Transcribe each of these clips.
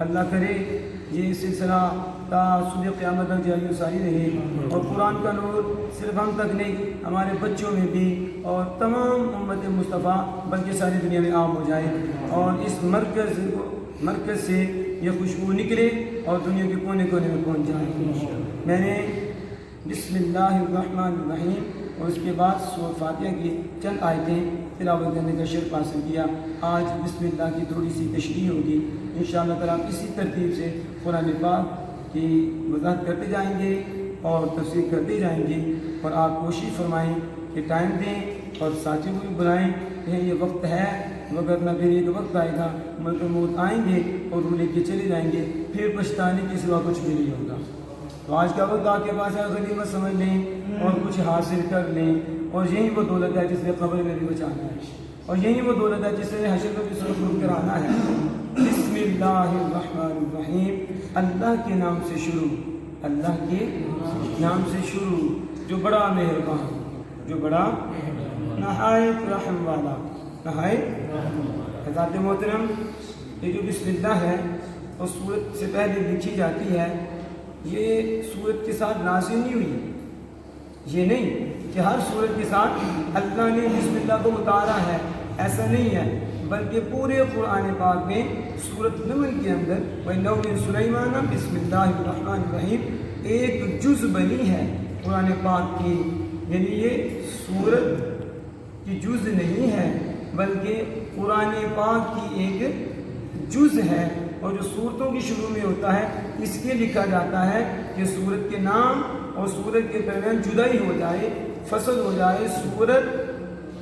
اللہ کرے یہ سلسلہ تا صبح قیامت تک جاری و ساری رہے، اور قرآن کا نور صرف ہم تک نہیں ہمارے بچوں میں بھی اور تمام امت مصطفیٰ بلکہ ساری دنیا میں عام ہو جائے، اور اس مرکز سے یہ خوشبو نکلے اور دنیا کے کونے کونے میں پہنچ جائے۔ میں نے بسم اللہ الرحمن الرحیم اور اس کے بعد سورۃ فاتحہ کی چند آیتیں تلاوت کرنے کا شرف حاصل کیا۔ آج بسم اللہ کی تھوڑی سی تشریح ہوگی انشاءاللہ تعالیٰ۔ اسی ترتیب سے قرآن پاک کی وضاحت کرتے جائیں گے اور تفسیر کرتے جائیں گے، اور آپ کوشش فرمائیں کہ ٹائم دیں اور ساتھیوں کو بھی بلائیں کہ یہ وقت ہے، وقت نہ پھر ایک وقت آئے گا ملک موت آئیں گے اور وہ لے کے چلے جائیں گے، پھر پچھتانے کے سوا کچھ بھی نہیں ہوگا۔ تو آج کا وقت آپ کے پاس ہے، غنیمت سمجھ لیں اور کچھ حاصل کر لیں، اور یہی وہ دولت ہے جس نے قبر میں بھی بچانا ہے، اور یہی وہ دولت ہے جس نے حشر میں بھی سرخرو کرانا ہے۔ بسم اللہ الرحمن الرحیم، اللہ کے نام سے شروع، اللہ کے نام سے شروع جو بڑا مہربان، جو بڑا نہایت رحم والا، نہایت۔ حضرات محترم، یہ جو بسم اللہ ہے اور سورت سے پہلے لکھی جاتی ہے، یہ سورت کے ساتھ نازل نہیں ہوئی۔ یہ نہیں کہ ہر سورت کے ساتھ اللہ نے بسم اللہ کو اتارا ہے، ایسا نہیں ہے، بلکہ پورے قرآن پاک میں سورت نمل کے اندر وَإِنَّهُ مِن سُلَيْمَانَ بسم اللہ الرحمن الرحیم ایک جز بنی ہے قرآن پاک کی، یعنی یہ سورت کی جز نہیں ہے بلکہ قرآن پاک کی ایک جز ہے، اور جو صورتوں کی شروع میں ہوتا ہے اس کے لکھا جاتا ہے کہ سورت کے نام اور سورت کے درمیان جدائی ہو جائے، فصل ہو جائے، سورت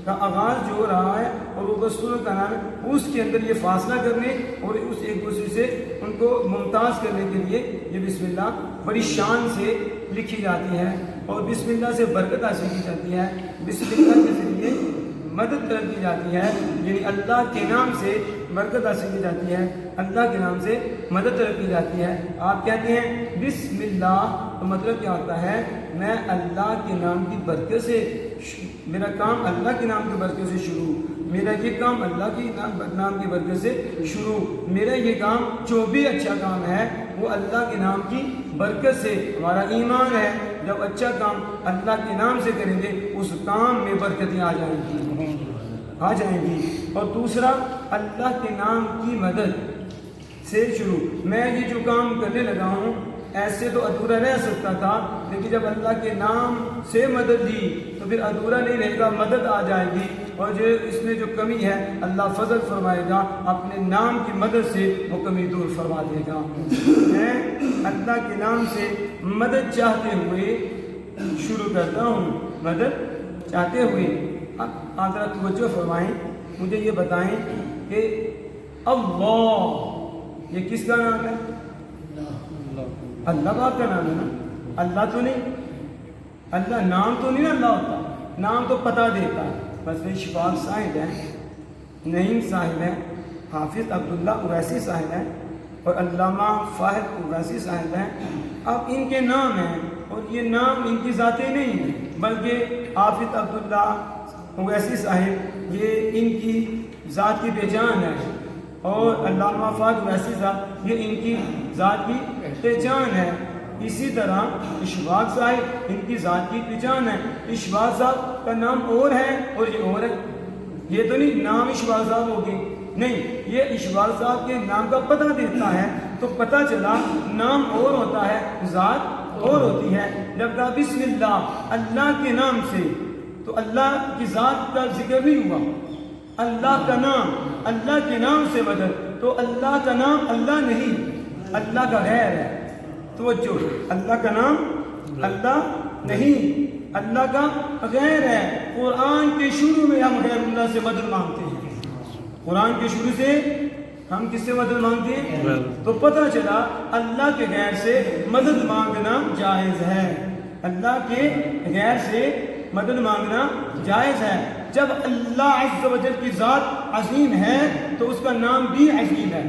کا آغاز جو ہو رہا ہے اور وہ سورت کا نام ہے، اس کے اندر یہ فاصلہ کرنے اور اس ایک دوسرے سے ان کو ممتاز کرنے کے لیے یہ بسم اللہ بڑی شان سے لکھی جاتی ہے، اور بسم اللہ سے برکت حاصل کی جاتی ہے، بسم اللہ کے ذریعے مدد طلب کی جاتی ہے، یعنی اللہ کے نام سے برکت حاصل کی جاتی ہے، اللہ کے نام سے مدد طلب کی جاتی ہے۔ آپ کہتے ہیں بسم اللہ تو مطلب کیا ہوتا ہے؟ میں اللہ کے نام کی برکت سے، میرا کام اللہ کے نام کی برکت سے شروع، میرا یہ کام اللہ کے نام کی برکت سے شروع، میرا یہ کام جو بھی اچھا کام ہے وہ اللہ کے نام کی برکت سے، ہمارا ایمان ہے جب اچھا کام اللہ کے نام سے کریں گے اس کام میں برکتیں آ جائیں گی۔ اور دوسرا اللہ کے نام کی مدد سے شروع، میں یہ جو کام کرنے لگا ہوں ایسے تو ادھورا رہ سکتا تھا، لیکن جب اللہ کے نام سے مدد دی تو پھر ادھورا نہیں رہے گا، مدد آ جائے گی، اور جو اس میں جو کمی ہے اللہ فضل فرمائے گا، اپنے نام کی مدد سے وہ کمی دور فرما دے گا۔ میں اللہ کے نام سے مدد چاہتے ہوئے شروع کرتا ہوں، مدد چاہتے ہوئے۔ اب آپ ذرا توجہ فرمائیں، مجھے یہ بتائیں کہ اللہ یہ کس کا نام ہے؟ اللہ پاک کا نام ہے نا، اللہ تو نہیں، اللہ نام تو نہیں نا اللہ ہوتا، نام تو پتہ دیتا ہے۔ بس میں شفاق صاحب ہیں، نعیم صاحب ہیں، حافظ عبداللہ اویسی صاحب ہیں اور علامہ فاہد اویسی صاحب ہیں، اب ان کے نام ہیں اور یہ نام ان کی ذاتی نہیں ہے، بلکہ حافظ عبداللہ اویسی صاحب یہ ان کی ذات کی پہچان ہے، اور علامہ فاہد اویسی صاحب یہ ان کی ذات کی پہچان ہے۔ اسی طرح اشفاق صاحب ان کی ذات کی پہچان ہے، اشفاق صاحب کا نام اور ہے اور یہ اور ہے، یہ تو نہیں نام اشفاق صاحب ہوگی، نہیں، یہ اشفاق صاحب کے نام کا پتہ دیتا ہے، تو پتہ چلا نام اور ہوتا ہے، ذات اور ہوتی ہے۔ جب کہا بسم اللہ اللہ کے نام سے، تو اللہ کی ذات کا ذکر نہیں ہوا، اللہ کا نام، اللہ کے نام سے مدد، تو اللہ کا نام اللہ نہیں، اللہ کا غیر ہے۔ توجہ، اللہ کا نام اللہ نہیں، اللہ کا غیر ہے۔ قرآن کے شروع میں ہم غیر اللہ سے مدد مانگتے ہیں، قرآن کے شروع سے ہم کس سے مدد مانگتے ہیں؟ تو پتہ چلا اللہ کے غیر سے مدد مانگنا جائز ہے، اللہ کے غیر سے مدد مانگنا جائز ہے۔ جب اللہ عز و جل کی ذات عظیم ہے تو اس کا نام بھی عظیم ہے،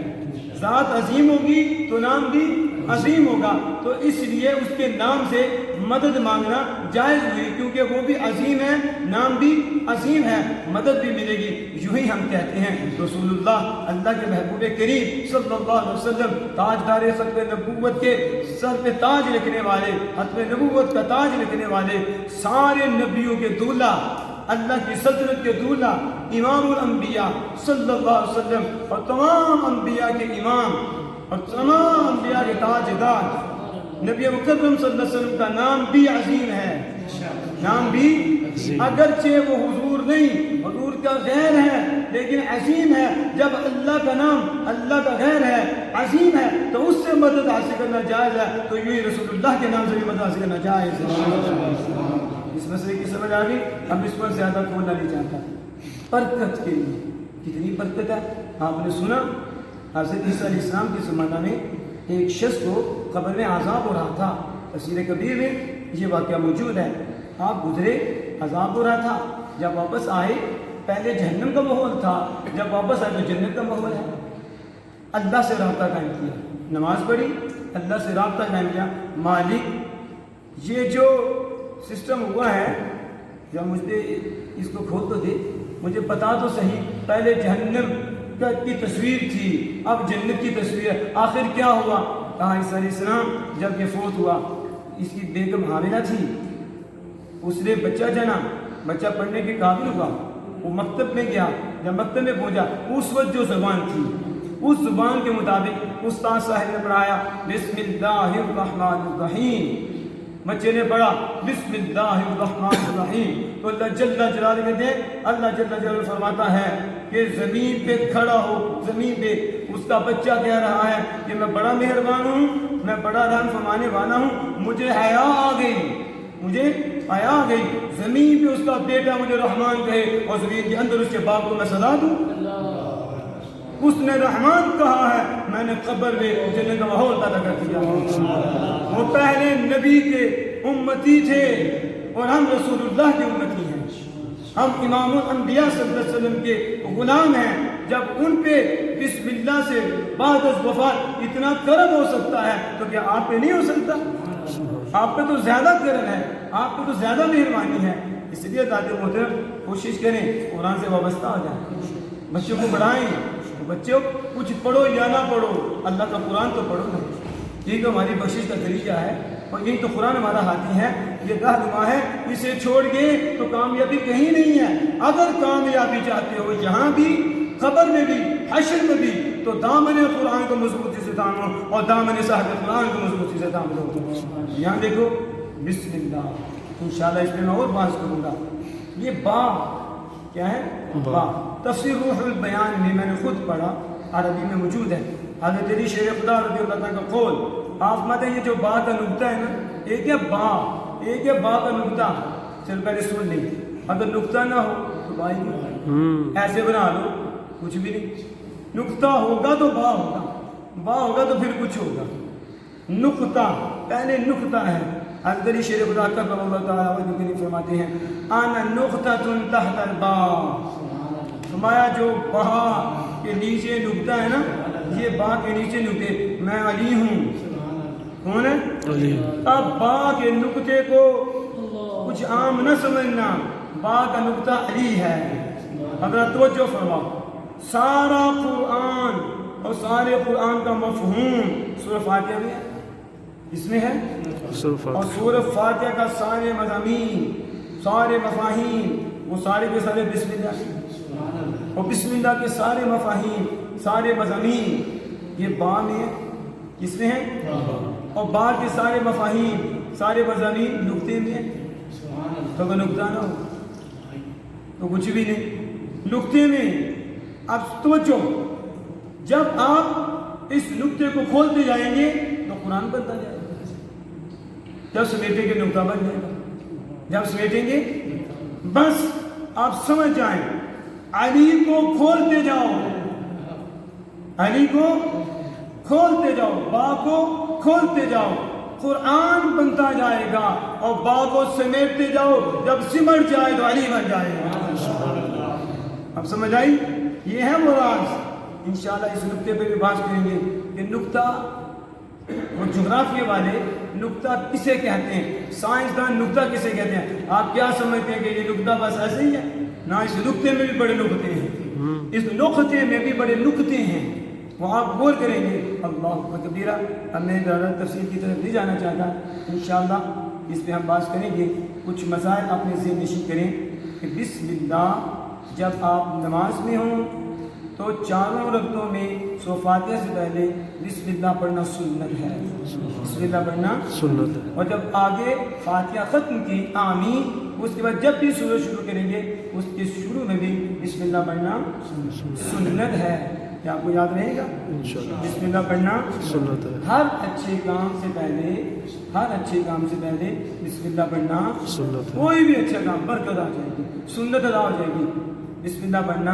ذات عظیم ہوگی تو نام بھی عظیم ہوگا، تو اس لیے اس کے نام سے مدد مانگنا جائز ہوئی، کیونکہ وہ بھی عظیم ہے، نام بھی عظیم ہے، مدد بھی ملے گی۔ یوں ہی ہم کہتے ہیں رسول اللہ کے محبوب کریم صلی اللہ علیہ وسلم، تاجدار ختم نبوت کے سر پہ تاج رکھنے والے، ختم نبوت کا تاج رکھنے والے، سارے نبیوں کے دولہ، اللہ کی سلطنت کے دولہ، امام الانبیاء صلی اللہ علیہ وسلم، اور تمام انبیاء کے امام اور تمام انبیاء کے تاجدار نبی مکرم صلی اللہ علیہ وسلم کا نام بھی عظیم ہے، نام بھی اگرچہ وہ حضور نہیں، حضور کا غیر ہے لیکن عظیم ہے۔ جب اللہ کا نام اللہ کا غیر ہے، عظیم ہے، تو اس سے مدد حاصل کرنا جائز ہے، تو یوں ہی رسول اللہ کے نام سے بھی مدد حاصل کرنا جائز ہے۔ اس مسئلے کی سمجھ آ گئی؟ اب اس پر زیادہ کھولنا نہیں چاہتا۔ برکت کے لیے کتنی برکت ہے، آپ نے سنا حضرت عیسیٰ علیہ السلام کے زمانہ میں ایک شخص کو قبر میں عذاب ہو رہا تھا، تفسیر کبیر میں یہ واقعہ موجود ہے۔ آپ گزرے، عذاب ہو رہا تھا، جب واپس آئے پہلے جہنم کا ماحول تھا، جب واپس آئے تو جنت کا ماحول ہے۔ اللہ سے رابطہ قائم کیا، نماز پڑھی، اللہ سے رابطہ قائم کیا، مالک یہ جو سسٹم ہوا ہے، جب مجھے اس کو کھول تو دے، مجھے بتا تو صحیح، پہلے جہنم کی تصویر تھی، اب جنت کی تصویر ہے، آخر کیا ہوا؟ کہا عیسیٰ علیہ السلام جب یہ فوت ہوا، اس کی بیگم حاملہ تھی، اس نے بچہ جنا، بچہ پڑھنے کے قابل ہوا، وہ مکتب میں گیا، جب مکتب میں پہنچا اس وقت جو زبان تھی اس زبان کے مطابق استاد صاحب نے پڑھایا بسم اللہ الرحمن الرحیم، بچے نے پڑھا بسم اللہ الرحمن الرحیم، تو اللہ جل جلالہ کہتے ہیں، اللہ جل جلالہ فرماتا ہے کہ زمین پہ کھڑا ہو، زمین پہ اس کا بچہ کہہ رہا ہے کہ میں بڑا مہربان ہوں، میں بڑا رحم فرمانے والا ہوں، مجھے حیا آ گئی، مجھے حیا آ گئی، زمین پہ اس کا بیٹا مجھے رحمان کہے اور زمین کے اندر اس کے باپ کو میں سزا دوں۔ اس نے رحمان کہا ہے، میں نے قبر میں جنت کا ماحول پیدا کر دیا۔ وہ پہلے نبی کے امتی تھے اور ہم رسول اللہ کے امتی ہیں، ہم امام الانبیاء صلی اللہ علیہ وسلم کے غلام ہیں۔ جب ان پہ بسم اللہ سے بعد از وفات اتنا کرم ہو سکتا ہے تو کیا آپ پہ نہیں ہو سکتا؟ آپ پہ تو زیادہ کرم ہے، آپ پہ تو زیادہ مہربانی ہے۔ اس لیے داد محترم کوشش کریں قرآن سے وابستہ ہو جائیں، بچوں کو پڑھائیں، بچوں کچھ پڑھو یا نہ پڑھو، اللہ کا قرآن تو پڑھو نا، یہ تو ہماری بخشش کا طریقہ ہے، اور یہی تو قرآن ہمارا ہاتھی ہے، یہ رہنما ہے، اسے چھوڑ کے تو کامیابی کہیں نہیں ہے۔ اگر کامیابی چاہتے ہو یہاں بھی، قبر میں بھی، حشر میں بھی، تو دامن قرآن کو مضبوطی سے تھامو اور دامن صاحب قرآن کو مضبوطی سے تھام لو۔ یہاں دیکھو بسم اللہ، انشاءاللہ اس میں میں اور بات کروں گا۔ یہ با کیا ہے؟ با تفسیر روح البیان میں نے خود پڑھا، عربی میں موجود ہے، حضرت علی شیر خدا رضی اللہ عنہ کا قول۔ آپ مت یہ جو با کا نقطہ ہے نا، ایک ہے با، ایک ہے با کا نقطہ، چل پہلے سن لیں، اگر نقطہ نہ ہو تو با ہی نہیں، ایسے بنا لو کچھ بھی نہیں، نقطہ ہوگا تو با ہوگا، با ہوگا تو پھر کچھ ہوگا۔ نقطہ پہلے نقطہ ہے، حضرت علی شیر خدا کرم اللہ تعالیٰ وجہ فرماتے ہیں انا نقطہ تحت البا، فرمایا جو با کے نیچے نقطہ ہے نا، یہ با کے نیچے نقطے، میں علی ہوں۔ کون ہے؟ علی۔ اب با کے نقطے کو کچھ عام نہ سمجھنا، با کا نقطہ علی ہے۔ اگر توجہ فرماؤ، سارا قرآن اور سارے قرآن کا مفہوم سورہ فاتحہ میں ہے، اس میں ہے، اور سورہ فاتحہ کا سارے مضامین، سارے مفاہیم، وہ سارے کے سارے بسم اللہ، اور بسم اللہ کے سارے مفاہیم، سارے مضامین یہ با میں ہے، کس میں ہے؟ اور با کے سارے مفاہیم، سارے مضامین نقطے میں ہے، تو اگر نقطہ نہ ہو تو کچھ بھی نہیں، نقطے میں۔ اب توجہ، جب آپ اس نقطے کو کھولتے جائیں گے تو قرآن بنتا جائے گا، جب سمیٹیں گے نقطہ بن جائے گا، جب سمیٹیں گے بس آپ سمجھ جائیں، علی کو کھولتے جاؤ، علی کو کھولتے جاؤ، با کو کھولتے جاؤ، قرآن بنتا جائے گا، اور با کو سمیٹتے جاؤ، جب سمٹ جائے تو علی بن جائے گا۔ اب سمجھ آئی؟ یہ ہے وہ راز، انشاءاللہ اس نقطے پہ بھی بات کریں گے کہ نقطہ وہ جغرافیہ والے نقطہ کسے کہتے ہیں، سائنسدان نقطہ کسے کہتے ہیں. آپ کیا سمجھتے ہیں کہ یہ نقطہ بس ایسے ہی ہے؟ نہ، اس نقطے میں بھی بڑے نقطے ہیں، اس نقطے میں بھی بڑے نقطے ہیں، وہ آپ غور کریں گے. اللہ کبیرہ. اب میں زیادہ تفصیل کی طرف نہیں جانا چاہتا، انشاءاللہ اس پہ ہم بات کریں گے. کچھ مسائل اپنے ذہن نشین کریں کہ بسم اللہ جب آپ نماز میں ہوں تو چاروں رکعتوں میں فاتحہ سے پہلے بسم اللہ پڑھنا سنت ہے. بسم اللہ پڑھنا سنت ہے. اور جب آگے فاتحہ ختم کی آمین، اس کے بعد جب بھی سورج شروع کریں گے اس کے شروع میں بھی بسم اللہ پڑھنا سنت ہے. کیا آپ کو یاد رہے گا؟ بسم اللہ پڑھنا سنت ہے. ہر اچھے کام سے پہلے بسم اللہ پڑھنا سنت ہے. کوئی بھی اچھا کام برکت آ جائے گی، سنت ادا ہو جائے گی. بسم اللہ پڑھنا،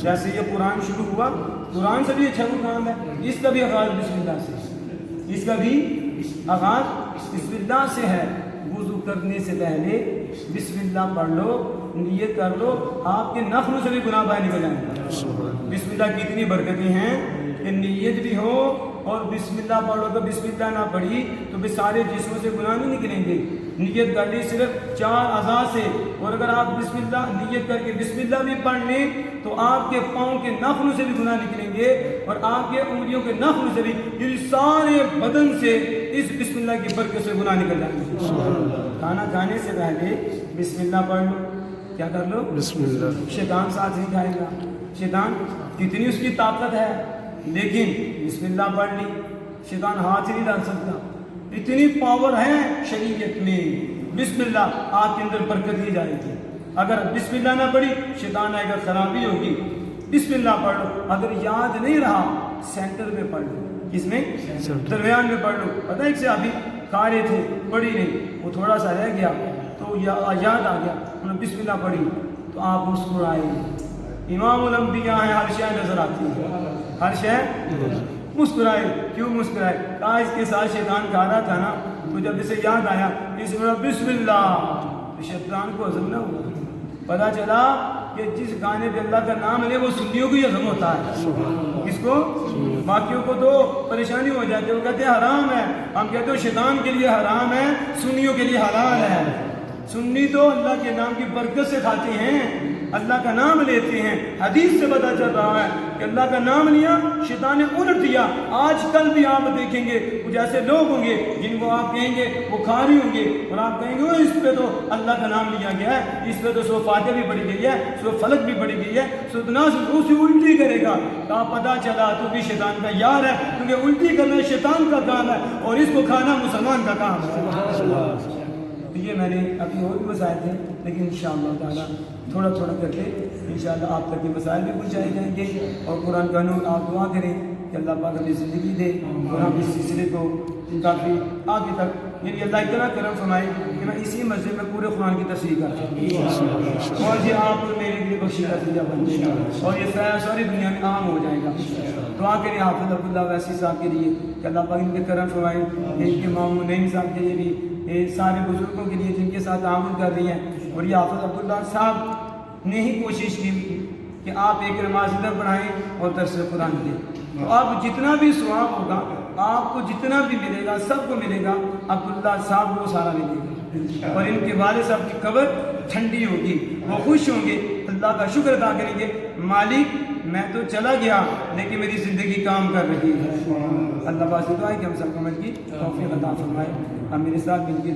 جیسے یہ قرآن شروع ہوا، قرآن سے بھی اچھا کوئی کام ہے، اس کا بھی آغاز بسم اللہ سے، اس کا بھی آغاز بسم اللہ سے ہے. وضو کرنے سے پہلے بسم اللہ پڑھ لو، نیت کر لو، آپ کے نفل سے بھی گناہ باہر نکل جائیں گے. بسم اللہ کی اتنی برکتیں ہیں کہ نیت بھی ہو اور بسم اللہ پڑھ لو. تو بسم اللہ نہ پڑھی تو بھی سارے جسموں سے گناہ نہیں نکلیں گے. نیت کر لی صرف 4 اعضاء سے، اور اگر آپ بسم اللہ نیت کر کے بسم اللہ بھی پڑھ لیں تو آپ کے پاؤں کے ناخنوں سے بھی گناہ نکلیں گے، اور آپ کے انگلیوں کے ناخنوں سے بھی، یہ سارے بدن سے اس بسم اللہ کی برکت سے گناہ نکل جائیں گے. کھانا کھانے سے پہلے بسم اللہ پڑھ لو. کیا کر لو؟ بسم اللہ. شیطان ساتھ نہیں کھائے گا. شیطان کتنی اس کی طاقت ہے، لیکن بسم اللہ پڑھ لی، شیطان ہاتھ نہیں ڈال سکتا. اتنی پاور ہے شریعت میں. بسم اللہ آپ کے اندر برکت دی جائے گی. اگر بسم اللہ نہ پڑھی شیطان آئے گا، خرابی ہوگی. بسم اللہ پڑھ لو. اگر یاد نہیں رہا سینٹر میں پڑھ لو. کس میں؟ درمیان میں پڑھ لو. پتہ ہے ایک صحابی کھا رہے تھے، پڑھی نہیں، وہ تھوڑا سا رہ گیا تو یاد آ گیا، انہوں نے بسم اللہ پڑھی تو آپ مسکرائے. امام الانبیاء ہیں، ہر شے نظر آتی ہے، ہر شے مسکرائے. کیوں مسکرائے؟ کہا اس کے ساتھ شیطان کھا رہا تھا نا، تو جب اسے یاد آیا اس میں بسم اللہ، تو شیطان کو ہضم نہ ہوا. پتہ چلا کہ جس گانے پہ اللہ کا نام لے وہ سنیوں کو ہی ہضم ہوتا ہے. کس کو؟ باقیوں کو تو پریشانی ہو جاتی ہے، وہ کہتے ہیں حرام ہے. ہم کہتے ہیں شیطان کے لیے حرام ہے، سنیوں کے لیے حلال ہے. سنی تو اللہ کے نام کی برکت سے کھاتے ہیں، اللہ کا نام لیتے ہیں. حدیث سے پتہ چل رہا ہے کہ اللہ کا نام لیا، شیطان نے الٹ دیا. آج کل بھی آپ دیکھیں گے کچھ ایسے لوگ ہوں گے جن کو آپ کہیں گے وہ کھا رہے ہوں گے، اور آپ کہیں گے اس پہ تو اللہ کا نام لیا گیا ہے، اس پہ تو سورۃ فاتحہ بھی پڑھی گئی ہے، سورۃ فلق بھی پڑھی گئی ہے، سورۃ ناس اسے الٹی کرے گا. کہا پتہ چلا تو بھی شیطان کا یار ہے، کیونکہ الٹی کرنا شیطان کا کام ہے اور اس کو کھانا مسلمان کا کام ہے. یہ میں نے ابھی اور بھی مسائل تھے، لیکن انشاءاللہ تعالیٰ تھوڑا تھوڑا کر کے انشاءاللہ آپ تک یہ مسائل بھی پہنچائے جائیں گے. اور قرآن کا نور آپ دعا کریں کہ اللہ پاک ہمیں زندگی دے اور ہم اس سلسلے کو کافی آگے تک، یعنی اللہ اتنا کرم فرمائے کہ میں اسی مسجد میں پورے قرآن کی تفسیر کر سکوں، اور یہ آپ میرے لیے بخشی کا ذریعہ بن جائے گا اور یہ فیض ساری دنیا میں عام ہو جائے گا. دعا کریں حافظ عبداللہ ویسی صاحب کے لیے کہ اللہ پاک ان کے کرم فرمائے، ان کے ماموں نعیم صاحب کے لیے بھی، یہ سارے بزرگوں کے لیے جن کے ساتھ تعاون کر رہی ہیں. اور یہ حافظ عبداللہ صاحب نے ہی کوشش کی کہ آپ ایک نماز ادھر پڑھائیں اور درس قرآن دیں، تو آپ جتنا بھی ثواب ہوگا، آپ کو جتنا بھی ملے گا سب کو ملے گا، عبداللہ صاحب کو سارا ملے گا. اور ان کے والد صاحب کی قبر ٹھنڈی ہوگی، وہ خوش ہوں گے، اللہ کا شکر ادا کریں گے، مالک میں تو چلا گیا لیکن میری زندگی کام کر رہی ہے. اللہ پاک سے دعا ہے کہ ہم سب کو عمل کی توفیق عطا فرمائے. اب میرے ساتھ مل کے